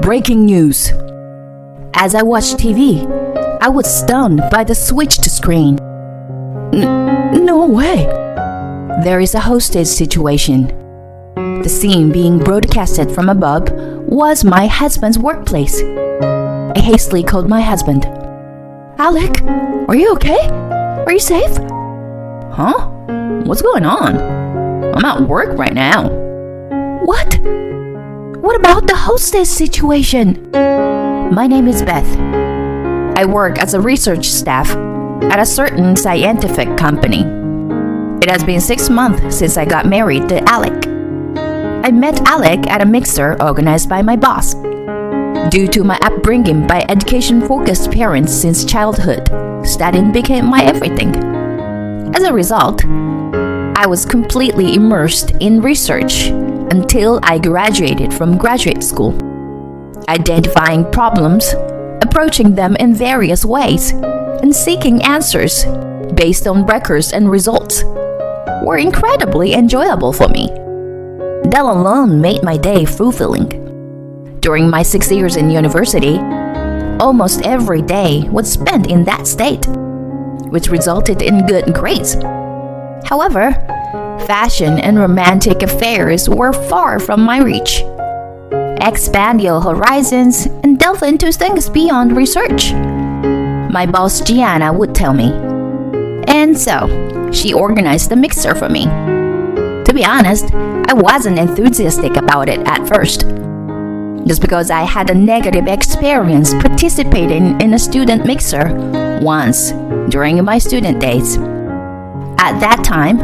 Breaking news. As I watched TV, I was stunned by the switched screen. No way. There is a hostage situation. The scene being broadcasted from above was my husband's workplace. I hastily called my husband. Alec, are you okay? Are you safe? Huh? What's going on? I'm at work right now. What? What about the hostage situation? My name is Beth. I work as a research staff at a certain scientific company. It has been 6 months since I got married to Alec. I met Alec at a mixer organized by my boss. Due to my upbringing by education-focused parents since childhood, studying became my everything. As a result, I was completely immersed in research until I graduated from graduate school. Identifying problems, approaching them in various ways, and seeking answers based on records and results were incredibly enjoyable for me. That alone made my day fulfilling. During my 6 years in university, almost every day was spent in that state, which resulted in good grades. However, fashion and romantic affairs were far from my reach. Expand your horizons and delve into things beyond research, my boss Gianna would tell me. And so, she organized the mixer for me. To be honest, I wasn't enthusiastic about it at first. Just because I had a negative experience participating in a student mixer once during my student days. At that time,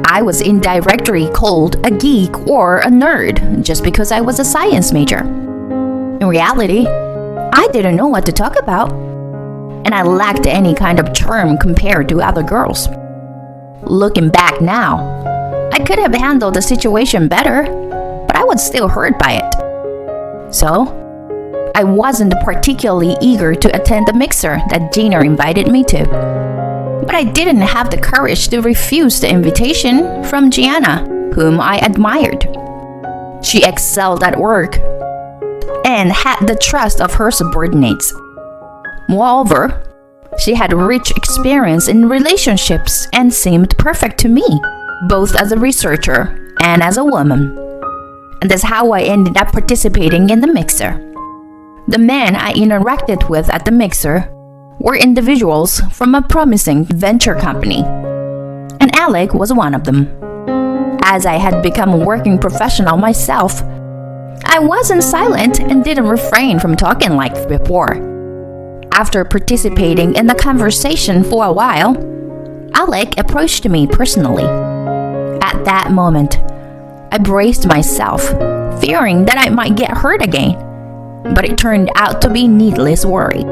I was indirectly called a geek or a nerd just because I was a science major. In reality, I didn't know what to talk about, and I lacked any kind of charm compared to other girls. Looking back now, I could have handled the situation better, but I was still hurt by it. So, I wasn't particularly eager to attend the mixer that Gina invited me to. But I didn't have the courage to refuse the invitation from Gianna, whom I admired. She excelled at work and had the trust of her subordinates. Moreover, she had rich experience in relationships and seemed perfect to me, both as a researcher and as a woman. And that's how I ended up participating in the mixer. The men I interacted with at the mixer were individuals from a promising venture company, and Alec was one of them. As I had become a working professional myself, I wasn't silent and didn't refrain from talking like before. After participating in the conversation for a while, Alec approached me personally. At that moment, I braced myself, fearing that I might get hurt again, but it turned out to be needless worry.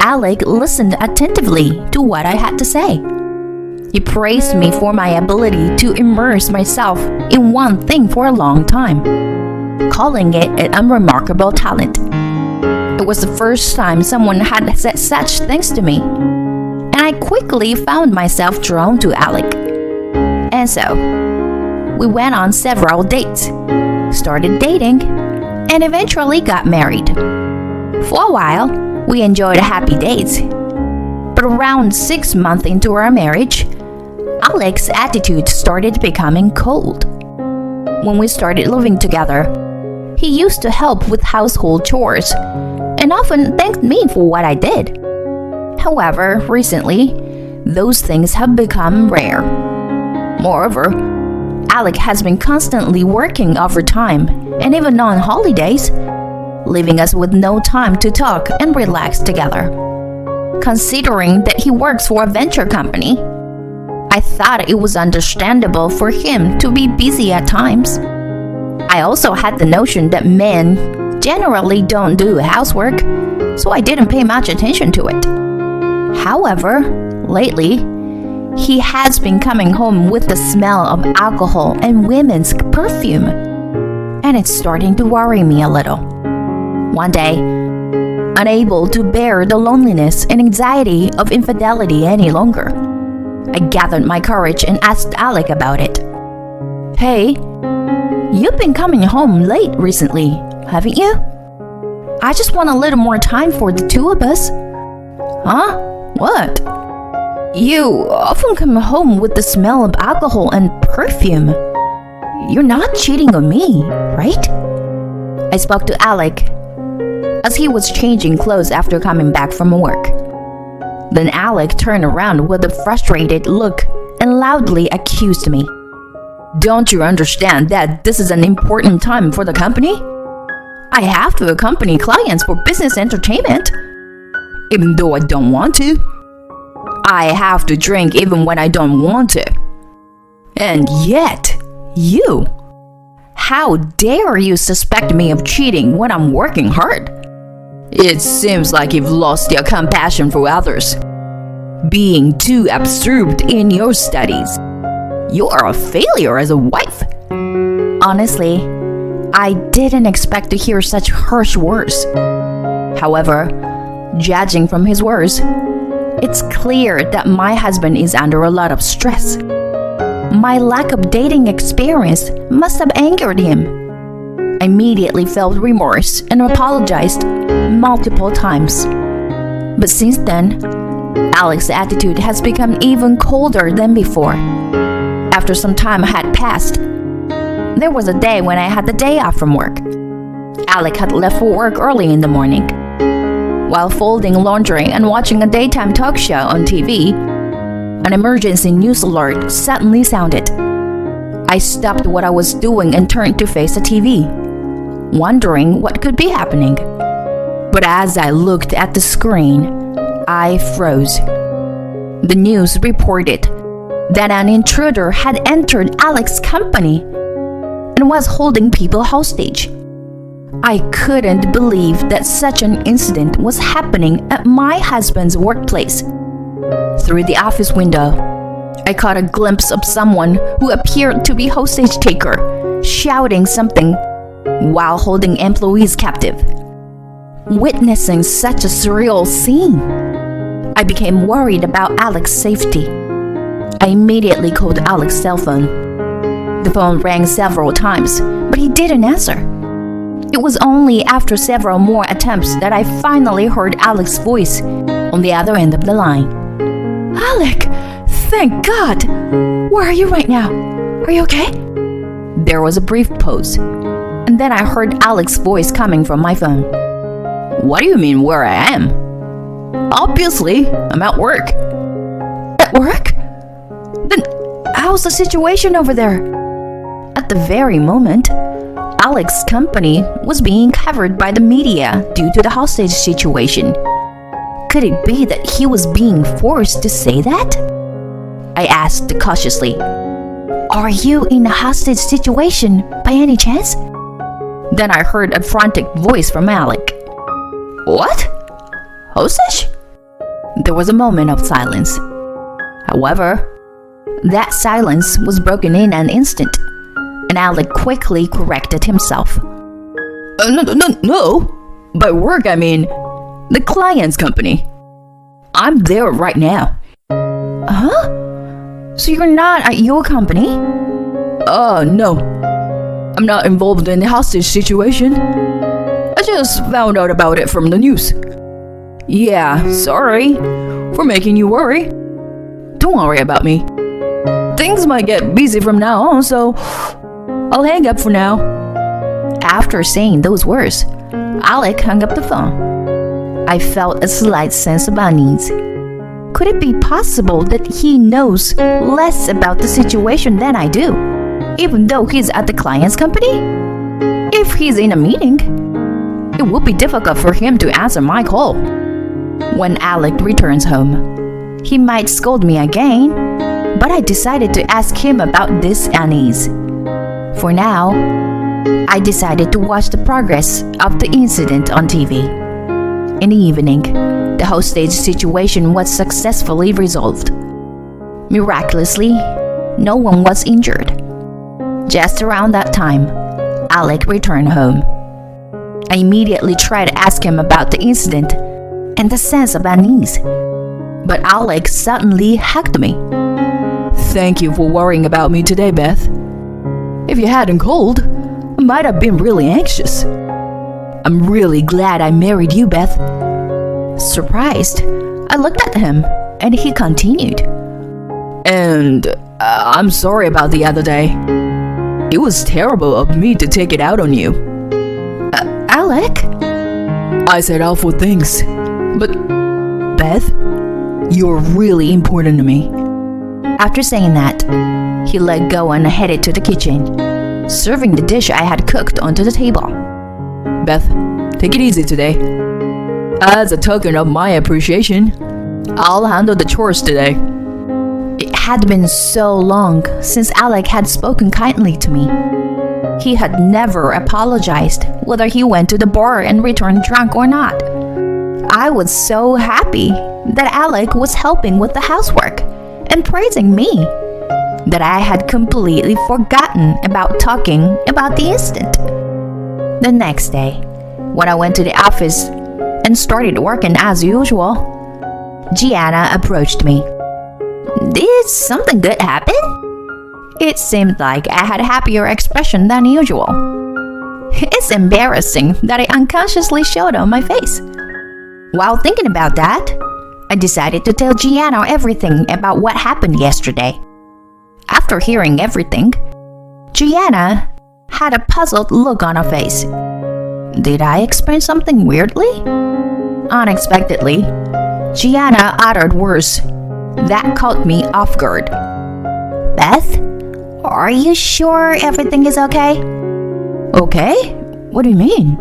Alec listened attentively to what I had to say. He praised me for my ability to immerse myself in one thing for a long time, calling it an unremarkable talent. It was the first time someone had said such things to me, and I quickly found myself drawn to Alec. And so, we went on several dates, started dating, and eventually got married. For a while, we enjoyed happy days. But around 6 months into our marriage, Alec's attitude started becoming cold. When we started living together, he used to help with household chores and often thanked me for what I did. However, recently, those things have become rare. Moreover, Alec has been constantly working overtime and even on holidays, leaving us with no time to talk and relax together. Considering that he works for a venture company, I thought it was understandable for him to be busy at times. I also had the notion that men generally don't do housework, so I didn't pay much attention to it. However, lately, he has been coming home with the smell of alcohol and women's perfume, and it's starting to worry me a little. One day, unable to bear the loneliness and anxiety of infidelity any longer, I gathered my courage and asked Alec about it. "Hey, you've been coming home late recently, haven't you?" I just want a little more time for the two of us. Huh? What? You often come home with the smell of alcohol and perfume. You're not cheating on me, right? I spoke to Alec as he was changing clothes after coming back from work. Then Alec turned around with a frustrated look and loudly accused me. Don't you understand that this is an important time for the company? I have to accompany clients for business entertainment. Even though I don't want to. I have to drink even when I don't want to. And yet, you. How dare you suspect me of cheating when I'm working hard? It seems like you've lost your compassion for others. Being too absorbed in your studies. You are a failure as a wife. Honestly, I didn't expect to hear such harsh words. However, judging from his words, it's clear that my husband is under a lot of stress. My lack of dating experience must have angered him. I immediately felt remorse and apologized multiple times. But since then, Alec's attitude has become even colder than before. After some time had passed, there was a day when I had the day off from work. Alec had left for work early in the morning. While folding laundry and watching a daytime talk show on TV, an emergency news alert suddenly sounded. I stopped what I was doing and turned to face the TV, wondering what could be happening. But as I looked at the screen, I froze. The news reported that an intruder had entered Alec's company and was holding people hostage. I couldn't believe that such an incident was happening at my husband's workplace. Through the office window, I caught a glimpse of someone who appeared to be hostage taker, shouting something while holding employees captive. Witnessing such a surreal scene, I became worried about Alec's safety. I immediately called Alec's cell phone. The phone rang several times, but he didn't answer. It was only after several more attempts that I finally heard Alec's voice on the other end of the line. Alec, thank God! Where are you right now? Are you okay? There was a brief pause, and then I heard Alec's voice coming from my phone. What do you mean where I am? Obviously, I'm at work. At work? Then how's the situation over there? At the very moment, Alec's company was being covered by the media due to the hostage situation. Could it be that he was being forced to say that? I asked cautiously. Are you in a hostage situation by any chance? Then I heard a frantic voice from Alec. What? Hostage? There was a moment of silence. However, that silence was broken in an instant, and Alec quickly corrected himself. No. By work, I mean the client's company. I'm there right now. Huh? So you're not at your company? No. I'm not involved in the hostage situation. I just found out about it from the news. Yeah, sorry for making you worry. Don't worry about me. Things might get busy from now on, so I'll hang up for now. After saying those words, Alec hung up the phone. I felt a slight sense of unease. Could it be possible that he knows less about the situation than I do, even though he's at the client's company? If he's in a meeting, it would be difficult for him to answer my call. When Alec returns home, he might scold me again, but I decided to ask him about this unease. For now, I decided to watch the progress of the incident on TV. In the evening, the hostage situation was successfully resolved. Miraculously, no one was injured. Just around that time, Alec returned home. I immediately tried to ask him about the incident and the sense of unease, but Alec suddenly hugged me. Thank you for worrying about me today, Beth. If you hadn't called, I might have been really anxious. I'm really glad I married you, Beth. Surprised, I looked at him and he continued. And I'm sorry about the other day. It was terrible of me to take it out on you. Alec? I said awful things. But, Beth, you're really important to me. After saying that, he let go and headed to the kitchen, serving the dish I had cooked onto the table. Beth, take it easy today. As a token of my appreciation, I'll handle the chores today. It had been so long since Alec had spoken kindly to me. He had never apologized whether he went to the bar and returned drunk or not. I was so happy that Alec was helping with the housework and praising me that I had completely forgotten about talking about the incident. The next day, when I went to the office and started working as usual, Gianna approached me. Did something good happen? It seemed like I had a happier expression than usual. It's embarrassing that I unconsciously showed on my face. While thinking about that, I decided to tell Gianna everything about what happened yesterday. After hearing everything, Gianna had a puzzled look on her face. Did I explain something weirdly? Unexpectedly, Gianna uttered words that caught me off guard. Beth, are you sure everything is okay? Okay? What do you mean?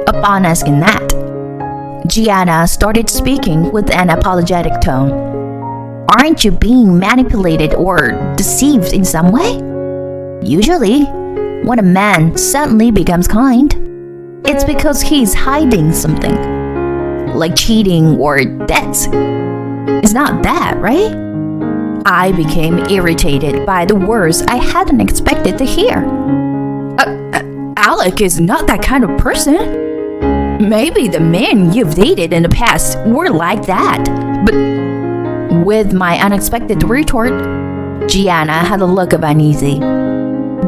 Upon asking that, Gianna started speaking with an apologetic tone. Aren't you being manipulated or deceived in some way? Usually, when a man suddenly becomes kind, it's because he's hiding something, like cheating or debts. It's not that, right? I became irritated by the words I hadn't expected to hear. Alec is not that kind of person. Maybe the men you've dated in the past were like that, but with my unexpected retort, Gianna had a look of uneasy.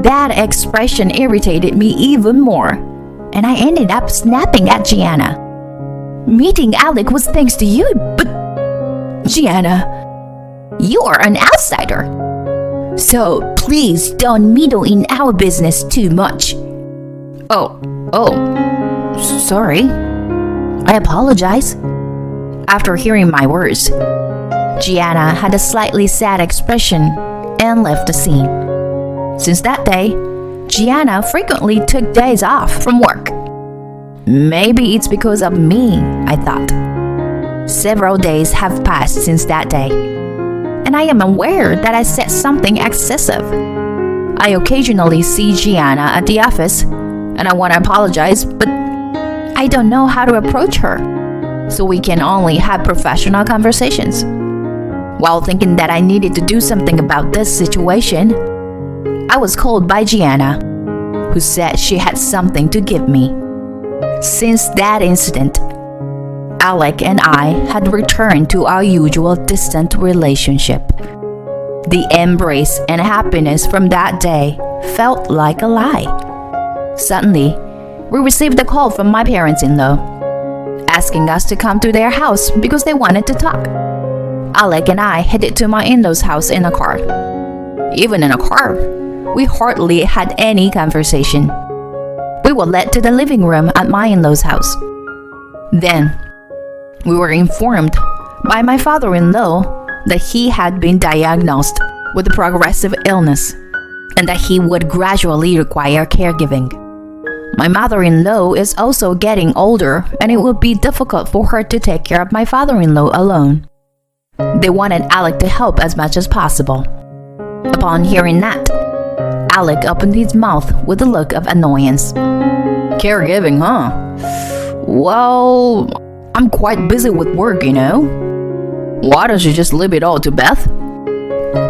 That expression irritated me even more, and I ended up snapping at Gianna. Meeting Alec was thanks to you, but Gianna, you are an outsider. So please don't meddle in our business too much. Sorry. I apologize. After hearing my words, Gianna had a slightly sad expression and left the scene. Since that day, Gianna frequently took days off from work. Maybe it's because of me, I thought. Several days have passed since that day, and I am aware that I said something excessive. I occasionally see Gianna at the office, and I want to apologize, but I don't know how to approach her, so we can only have professional conversations. While thinking that I needed to do something about this situation, I was called by Gianna, who said she had something to give me. Since that incident, Alec and I had returned to our usual distant relationship. The embrace and happiness from that day felt like a lie. Suddenly, we received a call from my parents-in-law, asking us to come to their house because they wanted to talk. Alec and I headed to my in-laws' house in a car. Even in a car, we hardly had any conversation. We were led to the living room at my in-laws' house. Then, we were informed by my father-in-law that he had been diagnosed with a progressive illness and that he would gradually require caregiving. My mother-in-law is also getting older, and it would be difficult for her to take care of my father-in-law alone. They wanted Alec to help as much as possible. Upon hearing that, Alec opened his mouth with a look of annoyance. Caregiving, huh? Well, I'm quite busy with work, you know. Why don't you just leave it all to Beth?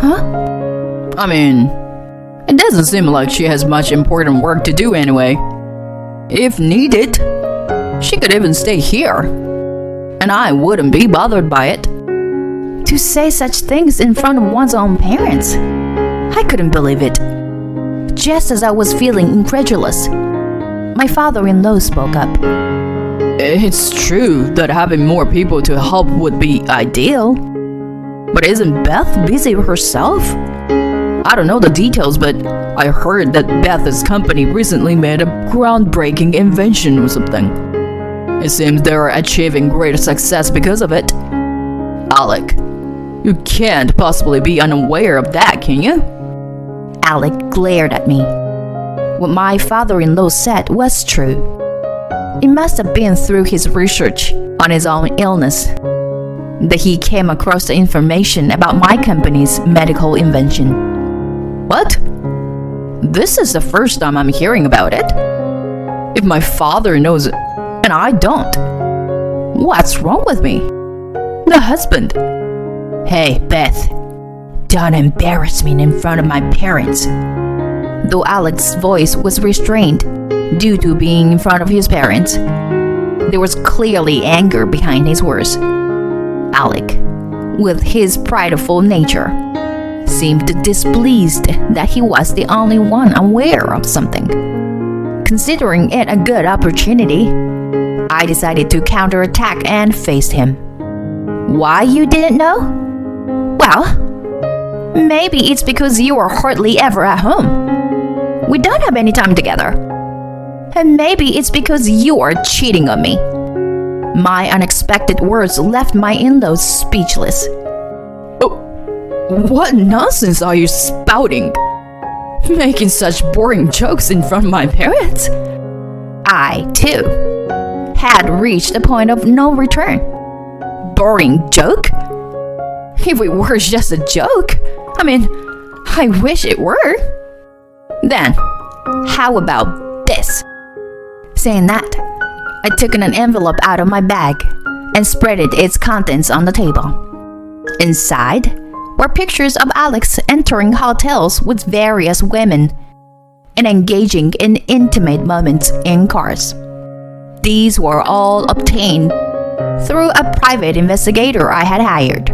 Huh? I mean, it doesn't seem like she has much important work to do anyway. If needed, she could even stay here, and I wouldn't be bothered by it. To say such things in front of one's own parents, I couldn't believe it. Just as I was feeling incredulous, My father-in-law spoke up. It's true that having more people to help would be ideal. But isn't Beth busy herself? I don't know the details, but I heard that Beth's company recently made a groundbreaking invention or something. It seems they're achieving great success because of it. Alec, you can't possibly be unaware of that, can you? Alec glared at me. What my father-in-law said was true. It must have been through his research on his own illness that he came across the information about my company's medical invention. What? This is the first time I'm hearing about it. If my father knows it, and I don't, what's wrong with me? The husband. Hey, Beth, don't embarrass me in front of my parents. Though Alec's voice was restrained due to being in front of his parents, there was clearly anger behind his words. Alec, with his prideful nature, seemed displeased that he was the only one aware of something. Considering it a good opportunity, I decided to counterattack and face him. Why you didn't know? Well, maybe it's because you are hardly ever at home. We don't have any time together. And maybe it's because you are cheating on me. My unexpected words left my in-laws speechless. What nonsense are you spouting? Making such boring jokes in front of my parents? I, too, had reached a point of no return. Boring joke? If it were just a joke, I wish it were. Then, how about this? Saying that, I took an envelope out of my bag and spread its contents on the table. Inside were pictures of Alex entering hotels with various women and engaging in intimate moments in cars. These were all obtained through a private investigator I had hired.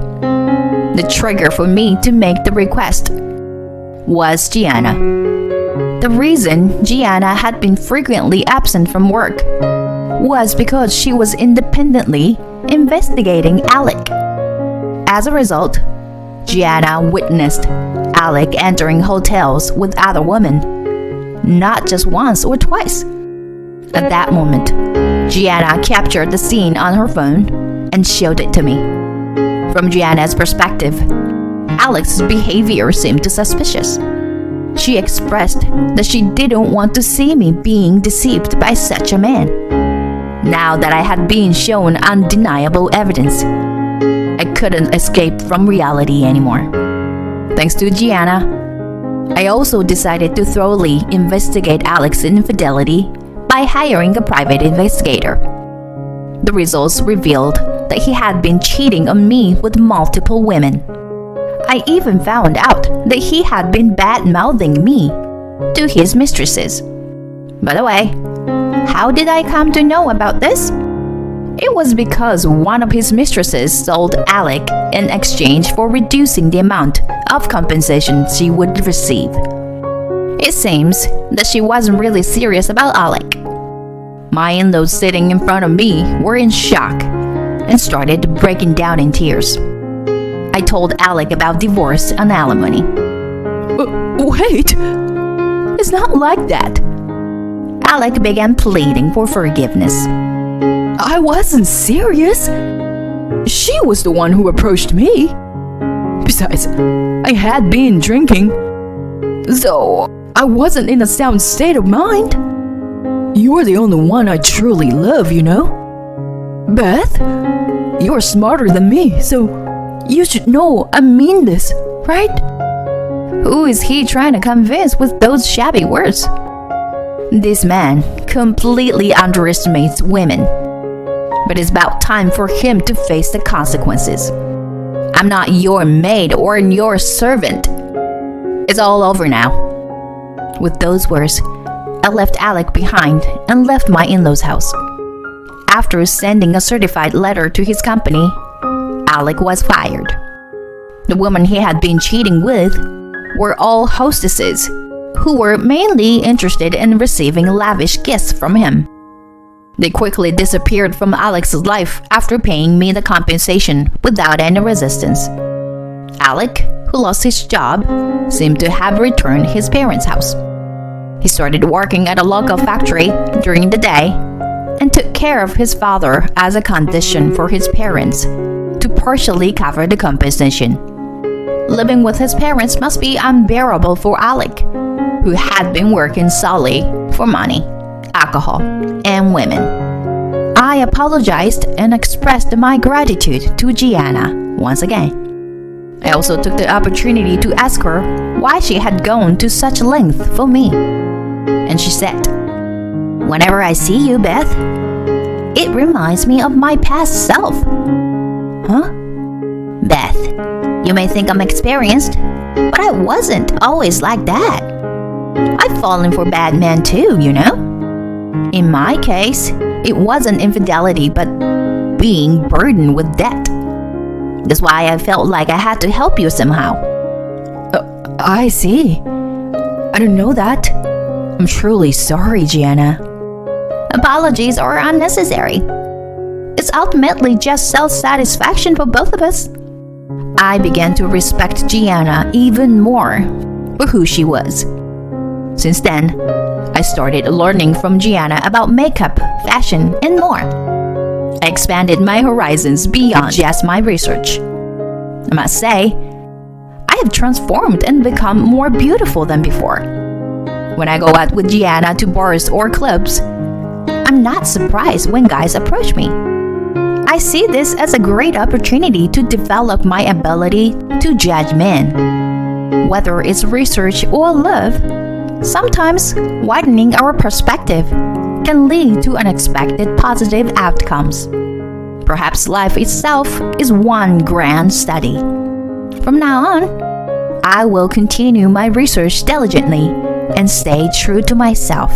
The trigger for me to make the request was Gianna. The reason Gianna had been frequently absent from work was because she was independently investigating Alec. As a result, Gianna witnessed Alec entering hotels with other women, not just once or twice. At that moment, Gianna captured the scene on her phone and showed it to me. From Gianna's perspective, Alex's behavior seemed suspicious. She expressed that she didn't want to see me being deceived by such a man. Now that I had been shown undeniable evidence, I couldn't escape from reality anymore. Thanks to Gianna, I also decided to thoroughly investigate Alex's infidelity by hiring a private investigator. The results revealed that he had been cheating on me with multiple women. I even found out that he had been bad-mouthing me to his mistresses. By the way, how did I come to know about this? It was because one of his mistresses sold Alec in exchange for reducing the amount of compensation she would receive. It seems that she wasn't really serious about Alec. My in-laws sitting in front of me were in shock and started breaking down in tears. I told Alec about divorce and alimony. Wait! It's not like that. Alec began pleading for forgiveness. I wasn't serious. She was the one who approached me. Besides, I had been drinking, so I wasn't in a sound state of mind. You're the only one I truly love, you know? Beth, you're smarter than me, so you should know I mean this, right? Who is he trying to convince with those shabby words? This man completely underestimates women. But it's about time for him to face the consequences. I'm not your maid or your servant. It's all over now. With those words, I left Alec behind and left my in-laws' house. After sending a certified letter to his company, Alec was fired. The women he had been cheating with were all hostesses who were mainly interested in receiving lavish gifts from him. They quickly disappeared from Alex's life after paying me the compensation without any resistance. Alec, who lost his job, seemed to have returned his parents' house. He started working at a local factory during the day and took care of his father as a condition for his parents to partially cover the compensation. Living with his parents must be unbearable for Alec, who had been working solely for money, alcohol, and women. I apologized and expressed my gratitude to Gianna once again. I also took the opportunity to ask her why she had gone to such length for me. And she said, "Whenever I see you, Beth, it reminds me of my past self." Huh? Beth, you may think I'm experienced, but I wasn't always like that. I've fallen for bad men too, you know? In my case, it wasn't infidelity, but being burdened with debt. That's why I felt like I had to help you somehow. I see. I didn't know that. I'm truly sorry, Gianna. Apologies are unnecessary. It's ultimately just self-satisfaction for both of us. I began to respect Gianna even more for who she was. Since then, I started learning from Gianna about makeup, fashion, and more. I expanded my horizons beyond just my research. I must say, I have transformed and become more beautiful than before. When I go out with Gianna to bars or clubs, I'm not surprised when guys approach me. I see this as a great opportunity to develop my ability to judge men. Whether it's research or love, sometimes widening our perspective can lead to unexpected positive outcomes. Perhaps life itself is one grand study. From now on, I will continue my research diligently and stay true to myself.